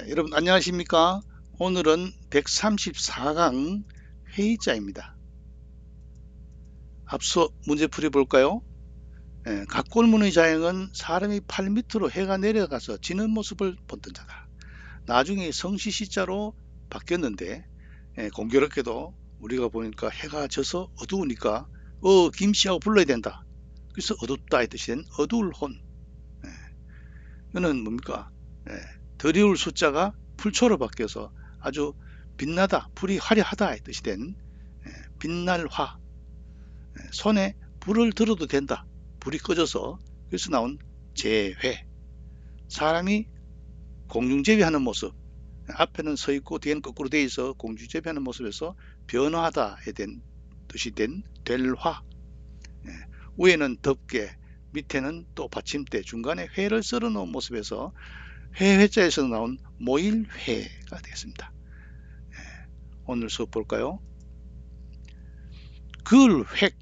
여러분 안녕하십니까? 오늘은 134강 회의자입니다. 앞서 문제 풀이 볼까요? 각골문의 자행은 사람이 팔 밑으로 해가 내려가서 지는 모습을 본던 자다. 나중에 성시시자로 바뀌었는데 공교롭게도 우리가 보니까 해가 져서 어두우니까 김씨하고 불러야 된다. 그래서 어둡다 이 뜻이 된 어두울 혼. 이거는 뭡니까? 드리울 숫자가 풀초로 바뀌어서 아주 빛나다, 불이 화려하다 이 뜻이 된 빛날 화. 손에 불을 들어도 된다. 불이 꺼져서 그래서 나온 재회. 사람이 공중제비하는 모습. 앞에는 서 있고 뒤에는 거꾸로 돼 있어 공중제비하는 모습에서 변화하다에 된 뜻이 된 될화. 위에는 덮개, 밑에는 또 받침대, 중간에 회를 썰어 놓은 모습에서 회자에서 나온 모일회가 되겠습니다. 오늘 수업 볼까요? 글획,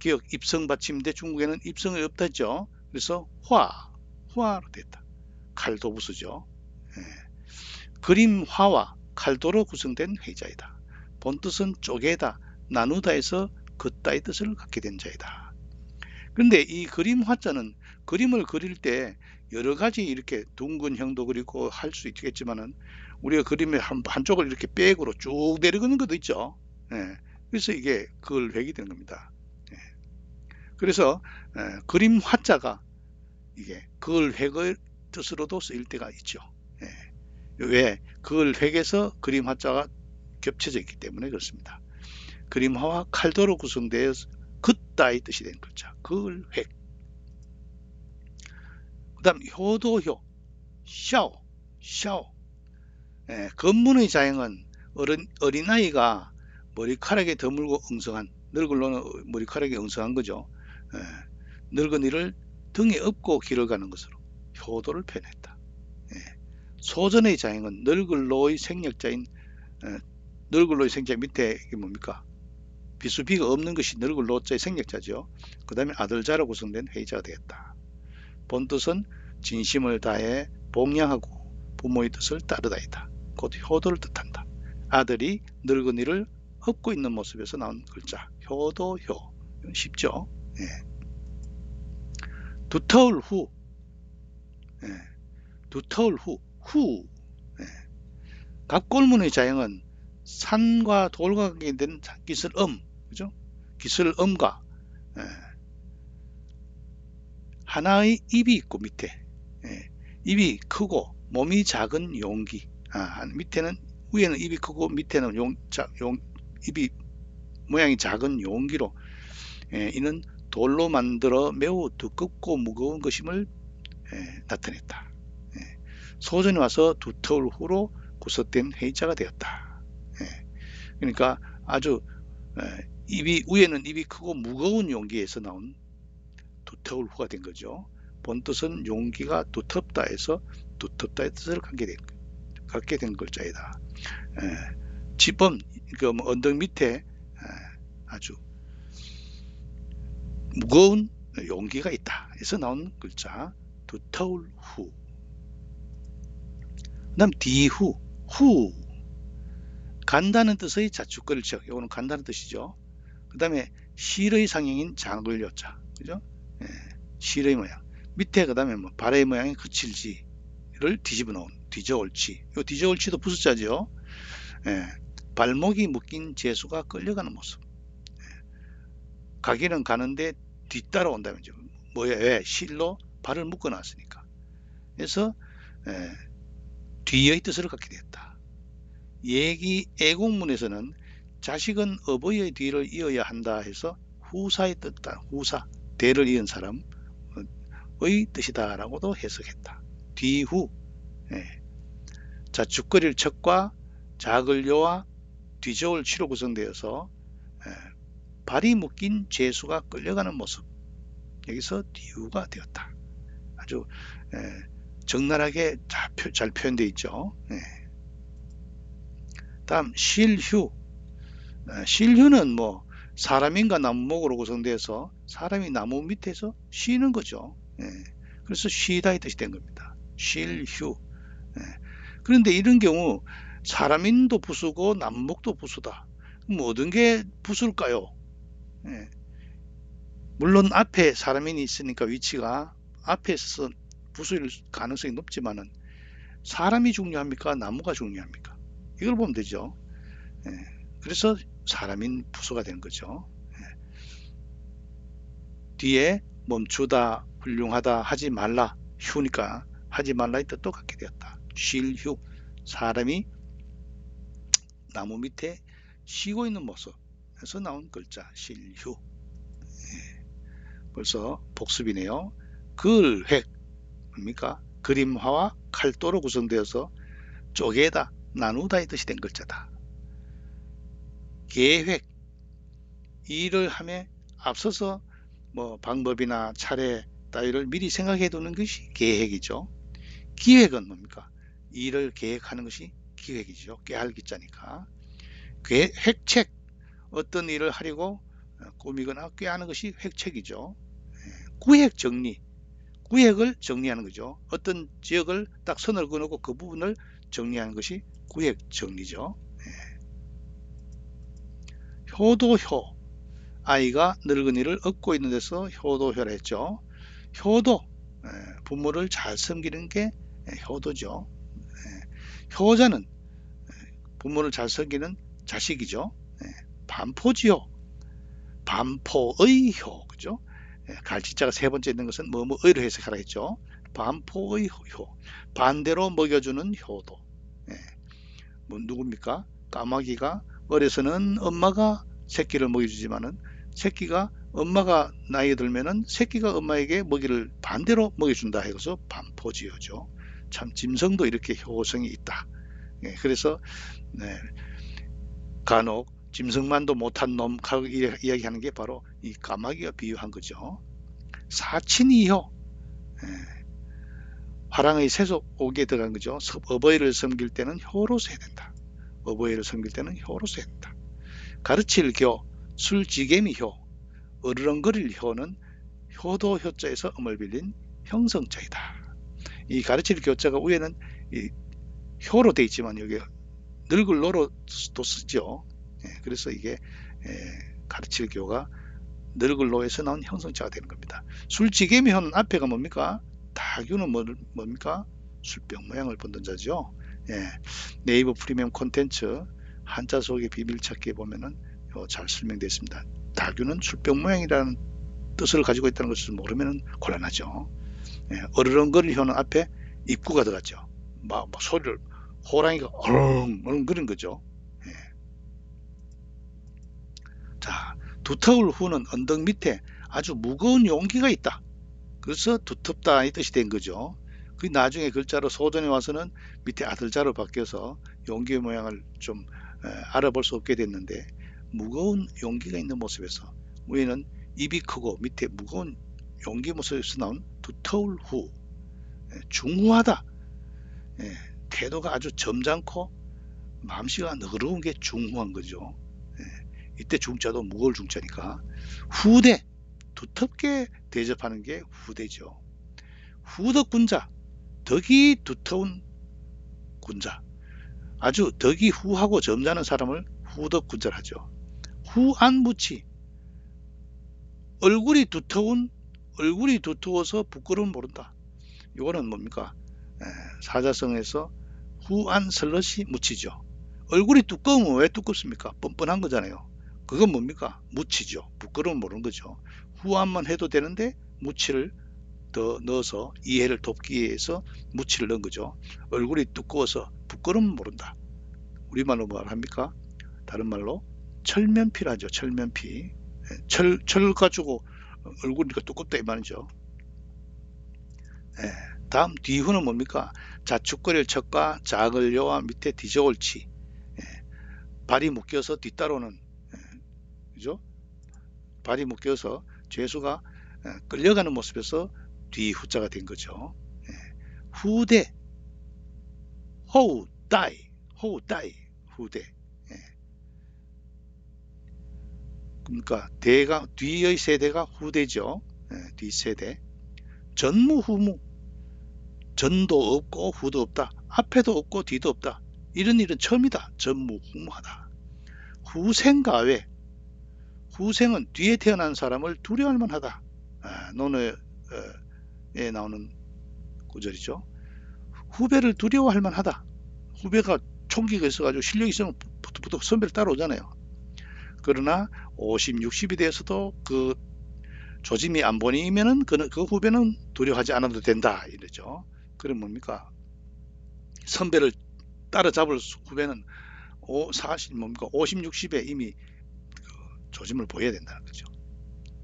기억 입성 받침대, 중국에는 입성이 없다죠. 그래서 화로 됐다. 칼도 부수죠. 그림화와 칼도로 구성된 회자이다. 본뜻은 쪼개다, 나누다에서 긋다의 뜻을 갖게 된 자이다. 그런데 이 그림화자는 그림을 그릴 때 여러 가지 이렇게 둥근형도 그리고 할 수 있겠지만은 우리가 그림의 한쪽을 이렇게 백으로 쭉 내려가는 것도 있죠. 그래서 이게 글획이 되는 겁니다. 그래서 그림 화자가 이게 글획의 뜻으로도 쓰일 때가 있죠. 왜? 글획에서 그림 화자가 겹쳐져 있기 때문에 그렇습니다. 그림화와 칼도로 구성되어 긋다의 뜻이 된 글자 글획. 그 다음 효도효, 샤오. 건문의 자행은 어린아이가 머리카락에 드물고 엉성한, 늙을로는 머리카락이 엉성한 거죠. 늙은이를 등에 업고 길을 가는 것으로 효도를 표현했다. 소전의 자행은 늙을로의 생략자인 늙을로의 생략자 밑에 이게 뭡니까? 비수비가 없는 것이 늙을로자의 생략자죠. 그 다음에 아들자로 구성된 회의자가 되었다. 본뜻은 진심을 다해 봉양하고 부모의 뜻을 따르다이다. 곧 효도를 뜻한다. 아들이 늙은이를 업고 있는 모습에서 나온 글자 효도효. 쉽죠? 두터울 후, 두터울 후. 갑골문의 자형은 산과 돌과 관계된 기슬음, 그죠? 기슬음과 하나의 입이 있고 밑에 입이 크고 몸이 작은 용기. 밑에는 위에는 입이 크고 밑에는 입이 모양이 작은 용기로 이는 돌로 만들어 매우 두껍고 무거운 것임을 나타냈다. 소전이 와서 두터울 후로 구속된 회의자가 되었다. 그러니까 아주 위에는 입이 크고 무거운 용기에서 나온 두터울 후가 된 거죠. 본뜻은 용기가 두텁다 해서 두텁다의 뜻을 갖게 된 글자이다. 지범, 언덕 밑에 아주 무거운 용기가 있다 해서 나온 글자 두터울 후. 그 다음 뒤후, 간다는 뜻의 자축거릴 척, 이거는 간다는 뜻이죠. 그 다음에 실의 상형인 장을 여자, 그죠? 실의 모양. 밑에 그 다음에 발의 모양이 그칠지를 뒤집어 놓은 뒤저올치. 이 뒤저올치도 부수자죠. 발목이 묶인 재수가 끌려가는 모습. 가기는 가는데 뒤따라온다면 뭐야? 왜? 실로 발을 묶어 놨으니까. 그래서 뒤의 뜻을 갖게 되었다. 얘기 애국문에서는 자식은 어버이의 뒤를 이어야 한다 해서 후사의 뜻다. 후사, 대를 이은 사람의 뜻이다 라고도 해석했다. 뒤후, 자축거릴 척과 자글려와 뒤저올 치로 구성되어서 발이 묶인 죄수가 끌려가는 모습, 여기서 뒤후가 되었다. 아주 적나라하게 잘 표현되어 있죠. 다음 실휴. 실휴는 사람인가 나무목으로 구성되어서 사람이 나무 밑에서 쉬는 거죠. 그래서 쉬다의 뜻이 된 겁니다. 실휴. 그런데 이런 경우 사람인도 부수고 남목도 부수다. 그럼 어떤 게 부수일까요? 예. 물론 앞에 사람인이 있으니까 위치가 앞에서 부수일 가능성이 높지만은 사람이 중요합니까? 나무가 중요합니까? 이걸 보면 되죠. 예. 그래서 사람인 부수가 되는 거죠. 예. 뒤에 멈추다, 훌륭하다, 하지 말라, 휴니까 하지 말라의 뜻도 갖게 되었다. 쉴 휴, 사람이 나무 밑에 쉬고 있는 모습에서 나온 글자 쉴 휴. 예. 벌써 복습이네요. 글획 뭡니까? 그림화와 칼도로 구성되어서 쪼개다, 나누다의 뜻이 된 글자다. 계획, 일을 함에 앞서서 뭐 방법이나 차례 따위를 미리 생각해 두는 것이 계획이죠. 기획은 뭡니까? 일을 계획하는 것이 기획이죠. 깨알 기자니까. 획책, 어떤 일을 하려고 꾸미거나 꾀하는 것이 획책이죠. 구획 정리, 구획을 정리하는 거죠. 어떤 지역을 딱 선을 그어놓고 그 부분을 정리하는 것이 구획 정리죠. 효도효, 아이가 늙은이를 업고 있는 데서 효도효라 했죠. 효도, 부모를 잘 섬기는 게 효도죠. 효자는 부모를 잘 섬기는 자식이죠. 반포지효, 반포의 효, 그죠? 갈치자가 세 번째 있는 것은 뭐뭐의로 해석하라 했죠. 반포의 효, 반대로 먹여주는 효도. 뭐 누굽니까? 까마귀가 어려서는 엄마가 새끼를 먹여주지만은 새끼가 엄마가 나이 들면은 새끼가 엄마에게 먹이를 반대로 먹여준다 해서 반포지효죠. 참 짐승도 이렇게 효성이 있다. 그래서 간혹 짐승만도 못한 놈 이야기하는 게 바로 이 까마귀가 비유한 거죠. 사친이효, 화랑의 세속옥에 들어간 거죠. 어버이를 섬길 때는 효로서 해야 된다. 어버이를 섬길 때는 효로서 해야 된다. 가르칠 교, 술지개미 효, 어르렁거릴 효는 효도 효자에서 음을 빌린 형성자이다. 이 가르칠 교자가 위에는 효로 되어 있지만 여기 늙을 노로도 쓰죠. 그래서 이게 가르칠 교가 늙을 노에서 나온 형성자가 되는 겁니다. 술지개미 효는 앞에가 뭡니까? 다규는 뭡니까? 술병 모양을 본던 자죠. 네이버 프리미엄 콘텐츠 한자 속의 비밀 찾기에 보면은 잘 설명되어 있습니다. 다규는 술병 모양이라는 뜻을 가지고 있다는 것을 모르면 곤란하죠. 어르렁거릴 효는 앞에 입구가 들어갔죠. 막 소리를 호랑이가 어렁 그런 거죠. 자, 두터울 후는 언덕 밑에 아주 무거운 용기가 있다. 그래서 두텁다 이 뜻이 된 거죠. 그 나중에 글자로 소전에 와서는 밑에 아들자로 바뀌어서 용기의 모양을 좀 알아볼 수 없게 됐는데, 무거운 용기가 있는 모습에서 위에는 입이 크고 밑에 무거운 용기 모습에서 나온 두터울 후, 중후하다, 태도가 아주 점잖고 마음씨가 너그러운 게 중후한 거죠. 이때 중자도 무거울 중자니까. 후대, 두텁게 대접하는 게 후대죠. 후덕군자, 덕이 두터운 군자, 아주 덕이 후하고 점잖은 사람을 후덕군자를 하죠. 후안무치, 얼굴이 두터워서 부끄러움 모른다. 이거는 뭡니까? 사자성에서 후안설럿이 묻히죠. 얼굴이 두꺼우면 왜 두껍습니까? 뻔뻔한 거잖아요. 그건 뭡니까? 묻히죠. 부끄러움 모르는 거죠. 후안만 해도 되는데 묻히를 더 넣어서 이해를 돕기 위해서 묻히를 넣은 거죠. 얼굴이 두꺼워서 부끄러움 모른다. 우리말로 뭐 합니까? 다른 말로 철면피라죠. 철면피. 철 가지고 얼굴이니까 두껍다 이 말이죠. 다음 뒤후는 뭡니까? 자축거릴 척과 작을 여와 밑에 뒤저올치. 발이 묶여서 뒤따르는, 그죠? 발이 묶여서 죄수가 끌려가는 모습에서 뒤후자가 된 거죠. 후대, 호우 따이, 후대. 그러니까 대가 뒤의 세대가 후대죠. 뒷세대. 전무후무, 전도 없고 후도 없다. 앞에도 없고 뒤도 없다. 이런 일은 처음이다. 전무후무하다. 후생가외. 후생은 뒤에 태어난 사람을 두려워할 만하다. 논어에 나오는 구절이죠. 후배를 두려워할 만하다. 후배가 총기가 있어가지고 실력이 있으면 부터 선배를 따라오잖아요. 그러나 50, 60이 돼서도 그 조짐이 안 보이면은 그 후배는 두려워하지 않아도 된다 이러죠. 그럼 뭡니까? 선배를 따라잡을 후배는 40 뭡니까? 50, 60에 이미 조짐을 보여야 된다는 거죠.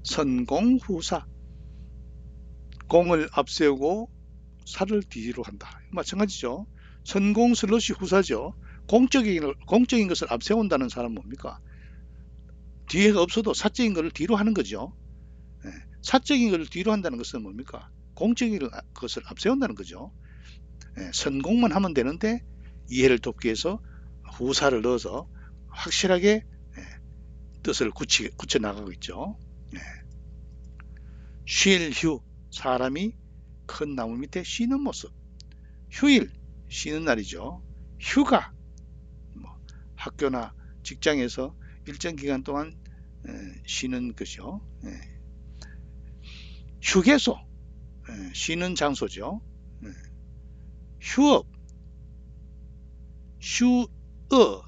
선공후사. 공을 앞세우고 사를 뒤로 한다. 마찬가지죠. 선공 슬러시 후사죠. 공적인 것을 앞세운다는 사람은 뭡니까? 뒤에가 없어도 사적인 것을 뒤로 하는 거죠. 사적인 것을 뒤로 한다는 것은 뭡니까? 공적인 것을 앞세운다는 거죠. 선공만 하면 되는데 이해를 돕기 위해서 후사를 넣어서 확실하게 뜻을 굳혀 나가고 있죠. 쉴휴. 사람이 큰 나무 밑에 쉬는 모습. 휴일. 쉬는 날이죠. 휴가. 학교나 직장에서 일정 기간 동안 쉬는 것이요. 휴게소. 쉬는 장소죠. 휴업. 휴어.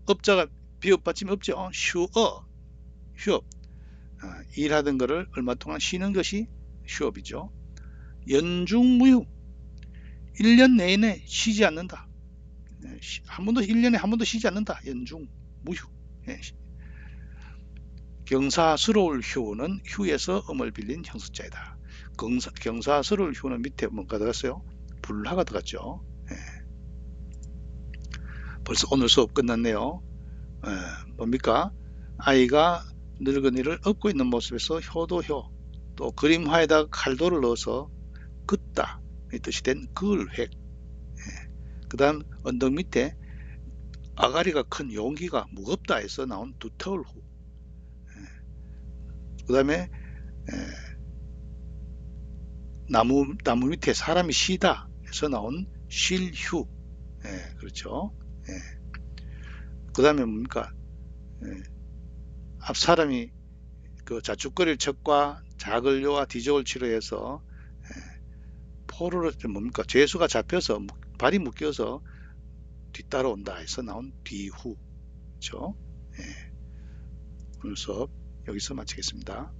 업자가 비읍 받침이 없죠. 휴업. 일하던 것을 얼마 동안 쉬는 것이 휴업이죠. 연중무휴. 1년 내내 쉬지 않는다. 1년에 한 번도 쉬지 않는다. 연중무휴. 경사스러울 휴는 휴에서 음을 빌린 형수자이다. 경사스러울 휴는 밑에 뭔가 들어갔어요? 불하가 들어갔죠. 벌써 오늘 수업 끝났네요. 뭡니까? 아이가 늙은이를 업고 있는 모습에서 효도효, 또 그림화에다가 칼도를 넣어서 긋다 이 뜻이 된 그을획. 그 다음 언덕 밑에 아가리가 큰 용기가 무겁다 해서 나온 두터울후. 그 다음에 나무 밑에 사람이 쉬다 해서 나온 쉴휴. 그렇죠. 그 다음에 뭡니까? 앞 사람이 그 자축거릴 척과 자글요와 디족을 치료해서 포로를 뭡니까? 죄수가 잡혀서 발이 묶여서 뒤따라온다 해서 나온 뒤후. 그렇죠? 오늘 수업 여기서 마치겠습니다.